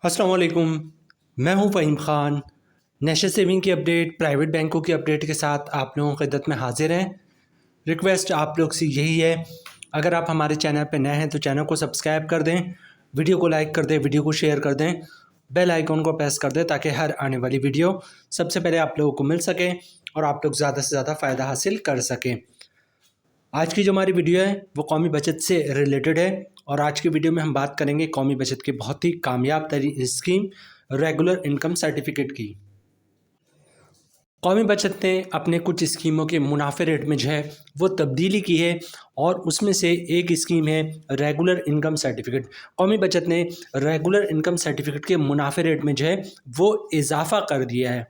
अस्सलाम वालेकुम। मैं हूं फ़हीम ख़ान। नेशनल सेविंग की अपडेट, प्राइवेट बैंकों की अपडेट के साथ आप लोगों की खिदमत में हाजिर हैं। रिक्वेस्ट आप लोग से यही है, अगर आप हमारे चैनल पर नए हैं तो चैनल को सब्सक्राइब कर दें, वीडियो को लाइक कर दें, वीडियो को शेयर कर दें, बेल आइकॉन को प्रेस कर दें ताकि हर आने वाली वीडियो सबसे पहले आप लोगों को मिल सके और आप लोग ज़्यादा से ज़्यादा फ़ायदा हासिल कर सकें। आज की जो हमारी वीडियो है वो कौमी बचत से रिलेटेड है और आज की वीडियो में हम बात करेंगे कौमी बचत की बहुत ही कामयाब स्कीम रेगुलर इनकम सर्टिफिकेट की। कौमी बचत ने अपने कुछ स्कीमों के मुनाफे रेट में जो है वो तब्दीली की है और उसमें से एक स्कीम है रेगुलर इनकम सर्टिफिकेट। कौमी बचत ने रेगुलर इनकम सर्टिफिकेट के मुनाफे रेट में जो है वो इजाफा कर दिया है।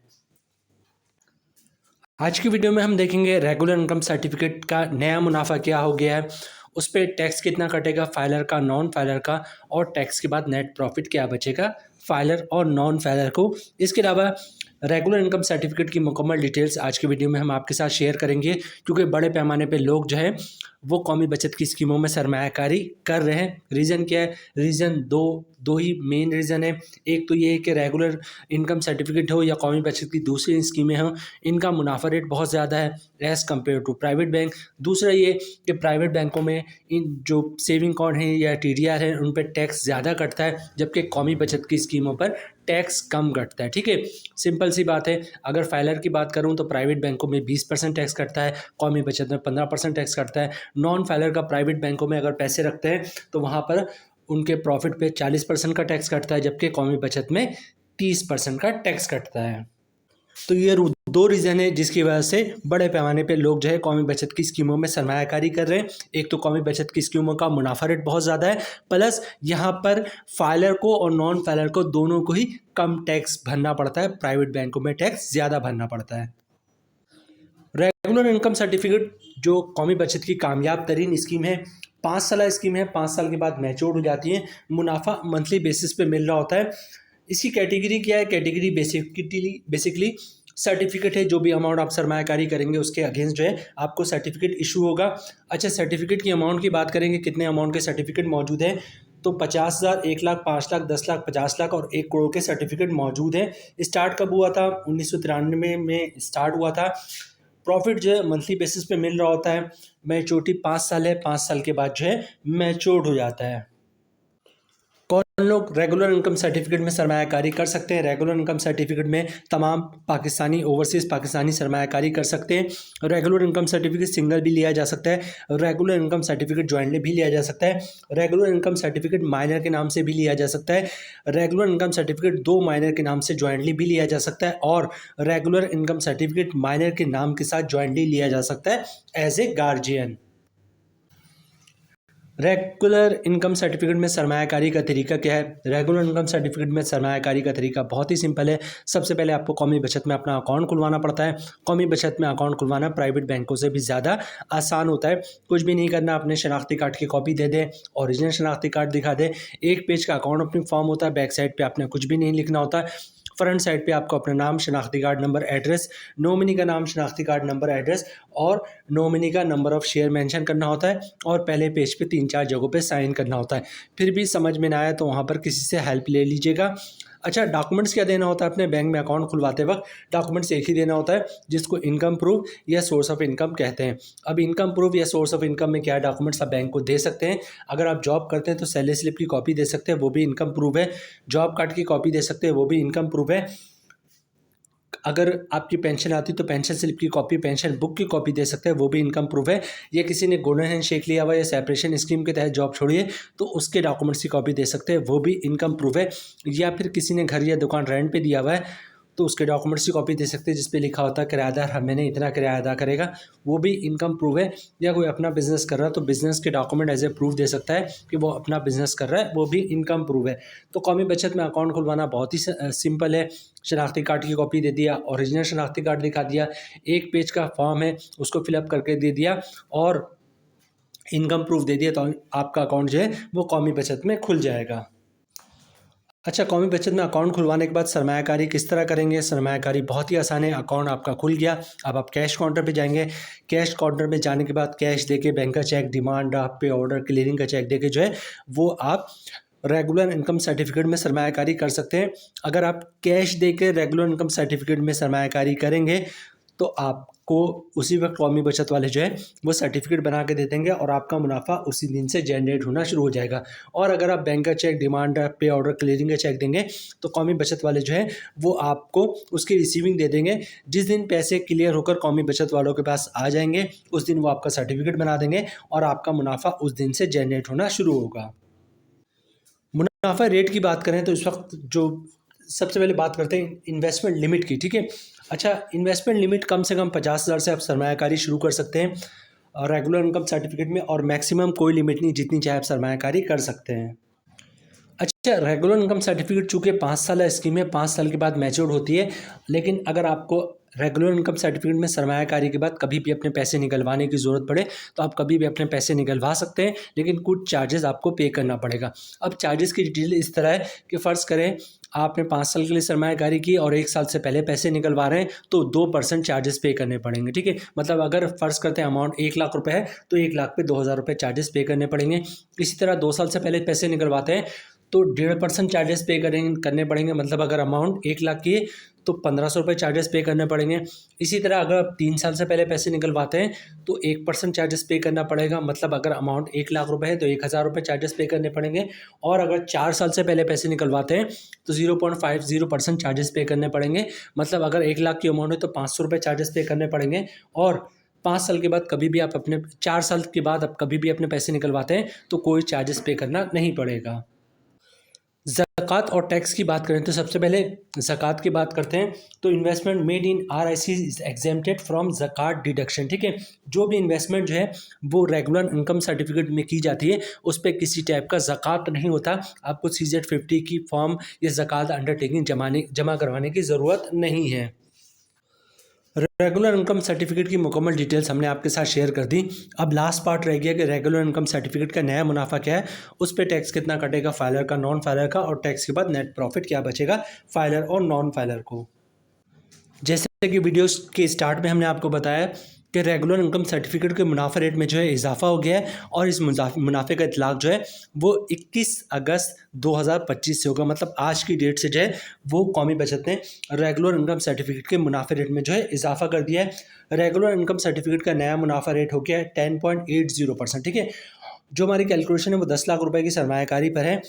आज की वीडियो में हम देखेंगे रेगुलर इनकम सर्टिफिकेट का नया मुनाफा क्या हो गया है, उस पर टैक्स कितना कटेगा, फाइलर का, नॉन फाइलर का, और टैक्स के बाद नेट प्रॉफिट क्या बचेगा फाइलर और नॉन फाइलर को। इसके अलावा रेगुलर इनकम सर्टिफिकेट की मुकम्मल डिटेल्स आज की वीडियो में हम आपके साथ शेयर करेंगे, क्योंकि बड़े पैमाने पे लोग जो है वो कौमी बचत की स्कीमों में सरमायाकारी कर रहे हैं। रीज़न क्या है? रीज़न दो ही मेन रीज़न है। एक तो ये है कि रेगुलर इनकम सर्टिफिकेट हो या कौमी बचत की दूसरी स्कीमें हों, इनका मुनाफा रेट बहुत ज़्यादा है as compare to private bank. दूसरा ये कि प्राइवेट बैंकों में इन जो सेविंग अकाउंट हैं या TDR है उन पर टैक्स ज़्यादा कटता है, जबकि कौमी बचत की स्कीमों पर टैक्स कम कटता है। ठीक है, सिंपल सी बात है। अगर फाइलर की बात करूं तो प्राइवेट बैंकों में 20% टैक्स कटता है, कौमी बचत में 15% टैक्स कटता है। नॉन फाइलर का प्राइवेट बैंकों में अगर पैसे रखते हैं तो वहाँ पर उनके प्रॉफिट पे 40% का टैक्स कटता है, जबकि कौमी बचत में 30% का टैक्स कटता है। तो ये दो रीज़न है जिसकी वजह से बड़े पैमाने पे लोग जो है कौमी बचत की स्कीमों में सरमायाकारी कर रहे हैं। एक तो कौमी बचत की स्कीमों का मुनाफा रेट बहुत ज़्यादा है, प्लस यहाँ पर फाइलर को और नॉन फाइलर को दोनों को ही कम टैक्स भरना पड़ता है, प्राइवेट बैंकों में टैक्स ज़्यादा भरना पड़ता है। रेगुलर इनकम सर्टिफिकेट जो कौमी बचत की कामयाब तरीन स्कीम है, 5 साल स्कीम है, 5 साल के बाद मैच्योर हो जाती है, मुनाफा मंथली बेसिस पे मिल रहा होता है। इसकी कैटेगरी क्या है? कैटेगरी बेसिकली सर्टिफिकेट है। जो भी अमाउंट आप सरमायाकारी करेंगे उसके अगेंस्ट जो है आपको सर्टिफिकेट इशू होगा। अच्छा, सर्टिफिकेट की अमाउंट की बात करेंगे, कितने अमाउंट के सर्टिफिकेट मौजूद हैं, तो 50,000, 1 लाख, 5 लाख, 10 लाख, 50 लाख और 1 करोड़ के सर्टिफिकेट मौजूद हैं। स्टार्ट कब हुआ था? 1993 में स्टार्ट हुआ था। प्रॉफिट जो है मंथली बेसिस पे मिल रहा होता है। मैच्योरिटी 5 साल है, 5 साल के बाद जो है मैच्योर्ड हो जाता है। कौन लोग रेगुलर इनकम सर्टिफिकेट में सरमायाकारी कर सकते हैं? रेगुलर इनकम सर्टिफिकेट में तमाम पाकिस्तानी, ओवरसीज़ पाकिस्तानी सरमायाकारी कर सकते हैं। रेगुलर इनकम सर्टिफिकेट सिंगल भी लिया जा सकता है, रेगुलर इनकम सर्टिफिकेट जॉइंटली भी लिया जा सकता है, रेगुलर इनकम सर्टिफिकेट माइनर के नाम से भी लिया जा सकता है, रेगुलर इनकम सर्टिफिकेट 2 माइनर के नाम से जॉइंटली भी लिया जा सकता है, और रेगुलर इनकम सर्टिफिकेट माइनर के नाम के साथ जॉइंटली लिया जा सकता है as a guardian. Regular income certificate में सरमायाकारी का तरीका क्या है? रेगुलर इनकम सर्टिफिकेट में सरमायाकारी का तरीका बहुत ही सिंपल है। सबसे पहले आपको कौमी बचत में अपना अकाउंट खुलवाना पड़ता है। कौमी बचत में अकाउंट खुलवाना प्राइवेट बैंकों से भी ज़्यादा आसान होता है। कुछ भी नहीं करना, अपने शनाख्ती कार्ड की कॉपी दे दें, ओरिजिनल शनाख्ती कार्ड दिखा दें। 1 पेज का अकाउंट ओपनिंग फॉर्म होता है, बैक साइड पर आपने कुछ भी नहीं लिखना होता है। फ्रंट साइड पे आपको अपना नाम, शनाख्ती कार्ड नंबर, एड्रेस, नॉमिनी का नाम, शनाख्ती कार्ड नंबर, एड्रेस और नॉमिनी का नंबर ऑफ़ शेयर मेंशन करना होता है, और पहले पेज पे 3-4 जगहों पे साइन करना होता है। फिर भी समझ में ना आए तो वहाँ पर किसी से हेल्प ले लीजिएगा। अच्छा, डॉक्यूमेंट्स क्या देना होता है? अपने बैंक में अकाउंट खुलवाते वक्त डॉक्यूमेंट्स एक ही देना होता है, जिसको इनकम प्रूफ या सोर्स ऑफ इनकम कहते हैं। अब इनकम प्रूफ या सोर्स ऑफ इनकम में क्या डॉक्यूमेंट्स आप बैंक को दे सकते हैं? अगर आप जॉब करते हैं तो सैलरी स्लिप की कॉपी दे सकते हैं, वो भी इनकम प्रूफ है। जॉब कार्ड की कॉपी दे सकते हैं, वो भी इनकम प्रूफ है। अगर आपकी पेंशन आती तो पेंशन स्लिप की कॉपी, पेंशन बुक की कॉपी दे सकते हैं, वो भी इनकम प्रूफ है। या किसी ने गोल्डन हैंडशेक लिया हुआ या सेपरेशन स्कीम के तहत जॉब छोड़ी है तो उसके डॉक्यूमेंट्स की कॉपी दे सकते हैं, वो भी इनकम प्रूफ है। या फिर किसी ने घर या दुकान रेंट पे दिया हुआ है तो उसके डॉक्यूमेंट्स की कॉपी दे सकते हैं, जिस पे लिखा होता है किराएदार हर महीने इतना किराया अदा करेगा, वो भी इनकम प्रूफ है। या कोई अपना बिजनेस कर रहा है तो बिजनेस के डॉक्यूमेंट एज ए प्रूफ दे सकता है कि वो अपना बिजनेस कर रहा है, वो भी इनकम प्रूफ है। तो कौमी बचत में अकाउंट खुलवाना बहुत ही सिंपल है। शनाख्ती कार्ड की कॉपी दे दिया, ओरिजिनल शनाख्ती कार्ड दिखा दिया, 1 पेज का फॉर्म है उसको फिलअप करके दे दिया और इनकम प्रूफ दे दिया, तो आपका अकाउंट जो है वो कौमी बचत में खुल जाएगा। अच्छा, कौमी बचत में अकाउंट खुलवाने के बाद सरमायाकारी किस तरह करेंगे? सरमायाकारी बहुत ही आसान है। अकाउंट आपका खुल गया, अब आप कैश काउंटर पे जाएंगे। कैश काउंटर में जाने के बाद कैश देके बैंक का चेक, डिमांड ड्राफ्ट पे ऑर्डर, क्लियरिंग का चेक देके जो है वो आप रेगुलर इनकम सर्टिफिकेट में सरमायाकारी कर सकते हैं। अगर आप कैश देकर रेगुलर इनकम सर्टिफिकेट में सरमायाकारी करेंगे तो आपको उसी वक्त कौमी बचत वाले जो है वो सर्टिफिकेट बना के दे देंगे और आपका मुनाफा उसी दिन से जनरेट होना शुरू हो जाएगा। और अगर आप बैंक का चेक, डिमांड ड्राफ्ट, पे ऑर्डर, क्लियरिंग का चेक देंगे तो कौमी बचत वाले जो है वो आपको उसकी रिसीविंग दे देंगे। जिस दिन पैसे क्लियर होकर कौमी बचत वालों के पास आ जाएंगे उस दिन वो आपका सर्टिफिकेट बना देंगे और आपका मुनाफा उस दिन से जनरेट होना शुरू होगा। मुनाफा रेट की बात करें तो इस वक्त जो सबसे पहले बात करते हैं इन्वेस्टमेंट लिमिट की, ठीक है। अच्छा, इन्वेस्टमेंट लिमिट कम से कम 50,000 से आप सरमायाकारी शुरू कर सकते हैं रेगुलर इनकम सर्टिफिकेट में, और मैक्सिमम कोई लिमिट नहीं, जितनी चाहे आप सरमायाकारी कर सकते हैं। अच्छा, रेगुलर इनकम सर्टिफिकेट चूँकि 5 साल स्कीम है, 5 साल के बाद मैच्योर होती है, लेकिन अगर आपको रेगुलर इनकम सर्टिफिकेट में सरमायाकारी के बाद कभी भी अपने पैसे निकलवाने की ज़रूरत पड़े तो आप कभी भी अपने पैसे निकलवा सकते हैं, लेकिन कुछ चार्जेस आपको पे करना पड़ेगा। अब चार्जेस की डिटेल इस तरह है कि फ़र्ज़ करें आपने 5 साल के लिए सरमायाकारी की और 1 साल से पहले पैसे निकलवा रहे हैं तो 2% चार्जेस पे करने पड़ेंगे, ठीक है। मतलब अगर फ़र्ज़ करते हैं अमाउंट 1 लाख रुपए है तो 1 लाख पे 2,000 रुपये चार्जेस पे करने पड़ेंगे। इसी तरह 2 साल से पहले पैसे निकलवाते हैं तो 1.5% चार्जेस पे करने पड़ेंगे। मतलब अगर अमाउंट 1 लाख की है तो 1,500 रुपये चार्जेस पे करने पड़ेंगे। इसी तरह अगर आप 3 साल से पहले पैसे निकलवाते हैं तो 1% चार्जेस पे करना पड़ेगा। मतलब अगर अमाउंट 1 लाख रुपए है तो 1,000 रुपये चार्जेस पे करने पड़ेंगे। और अगर 4 साल से पहले पैसे निकलवाते हैं तो 0.50% चार्जेस पे करने पड़ेंगे। मतलब अगर 1 लाख की अमाउंट है तो 500 रुपये चार्जेस पे करने पड़ेंगे। और 5 साल के बाद कभी भी आप अपने 4 साल के बाद आप कभी भी अपने पैसे निकलवाते हैं तो कोई चार्जेस पे करना नहीं पड़ेगा। ज़कात और टैक्स की बात करें तो सबसे पहले ज़कात की बात करते हैं तो investment made in RIC is exempted from ज़कात डिडक्शन, ठीक है। जो भी इन्वेस्टमेंट जो है वो रेगुलर इनकम सर्टिफिकेट में की जाती है उस पर किसी टाइप का ज़कात नहीं होता। आपको CZ50 की फॉर्म या ज़कात अंडरटेकिंग जमा करवाने की ज़रूरत नहीं है। रेगुलर इनकम सर्टिफिकेट की मुकम्मल डिटेल्स हमने आपके साथ शेयर कर दी। अब लास्ट पार्ट रह गया कि रेगुलर इनकम सर्टिफिकेट का नया मुनाफा क्या है, उस पर टैक्स कितना कटेगा फाइलर का, नॉन फाइलर का, और टैक्स के बाद नेट प्रॉफिट क्या बचेगा फाइलर और नॉन फाइलर को। जैसे कि वीडियोस के स्टार्ट में हमने आपको बताया कि रेगुलर इनकम सर्टिफिकेट के मुनाफा रेट में जो है इजाफा हो गया है और इस मुनाफे का इतलाक जो है वो 21 अगस्त 2025 से होगा। मतलब आज की डेट से जो है वो कौमी बचत ने रेगुलर इनकम सर्टिफिकेट के मुनाफे रेट में जो है इजाफा कर दिया है। रेगुलर इनकम सर्टिफिकेट का नया मुनाफा रेट हो गया है 10.80%, ठीक है। जो हमारी कैलकुलेशन है वो 10 लाख रुपए की सरमायाकारी पर है।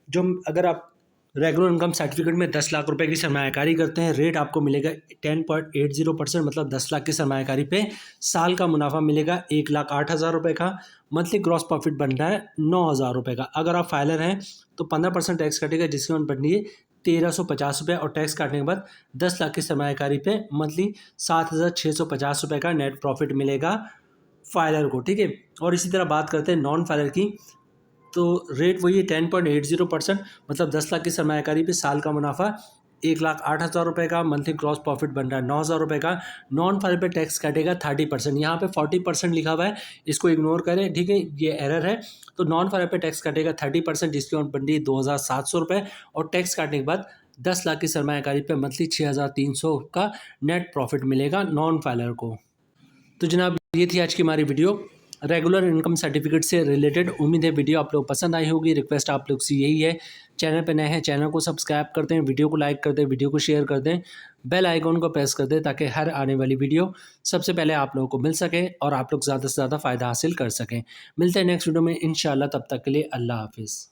जो अगर आप रेगुलर इनकम सर्टिफिकेट में 10 लाख रुपए की सरमायाकारी करते हैं, रेट आपको मिलेगा 10.80%। मतलब 10 लाख की सरमायाकारी पे साल का मुनाफा मिलेगा 1,08,000 रुपये का। मंथली ग्रॉस प्रॉफिट बन रहा है 9,000 रुपये का। अगर आप फाइलर हैं तो 15% टैक्स कटेगा, जिसकी अमाउंट बननी है 1,350 रुपये, और टैक्स काटने के बाद 10 लाख की सरमायाकारी पे मंथली 7,650 रुपये का नेट प्रॉफिट मिलेगा फाइलर को, ठीक है। और इसी तरह बात करते हैं नॉन फाइलर की, तो रेट वही है 10.80%। मतलब 10 लाख की सरमायाकारी पे साल का मुनाफा 1,08,000 रुपये का, मंथली ग्रॉस प्रॉफिट बन रहा है 9,000 रुपये का। नॉन फाइल पे टैक्स काटेगा 30%। यहाँ पे 40% लिखा हुआ है, इसको इग्नोर करें, ठीक है, ये एरर है। तो नॉन फाइल पे टैक्स काटेगा 30%, जिसकी अमाउंट बन रही है 2,700 रुपये, और टैक्स काटने के बाद 10 लाख की सरमायाकारी पे मंथली 6,300 का नेट प्रॉफिट मिलेगा नॉन फाइलर को। तो जनाब ये थी आज की हमारी वीडियो रेगुलर इनकम सर्टिफिकेट से रिलेटेड। उम्मीद है वीडियो आप लोग पसंद आई होगी। रिक्वेस्ट आप लोग से यही है, चैनल पे नए हैं चैनल को सब्सक्राइब कर दें, वीडियो को लाइक कर दें, वीडियो को शेयर कर दें, बेल आइकॉन को प्रेस कर दें ताकि हर आने वाली वीडियो सबसे पहले आप लोगों को मिल सके और आप लोग ज़्यादा से ज़्यादा फ़ायदा हासिल कर सकें। मिलते हैं नेक्स्ट वीडियो में इंशाल्लाह, तब तक के लिए अल्लाह हाफिज़।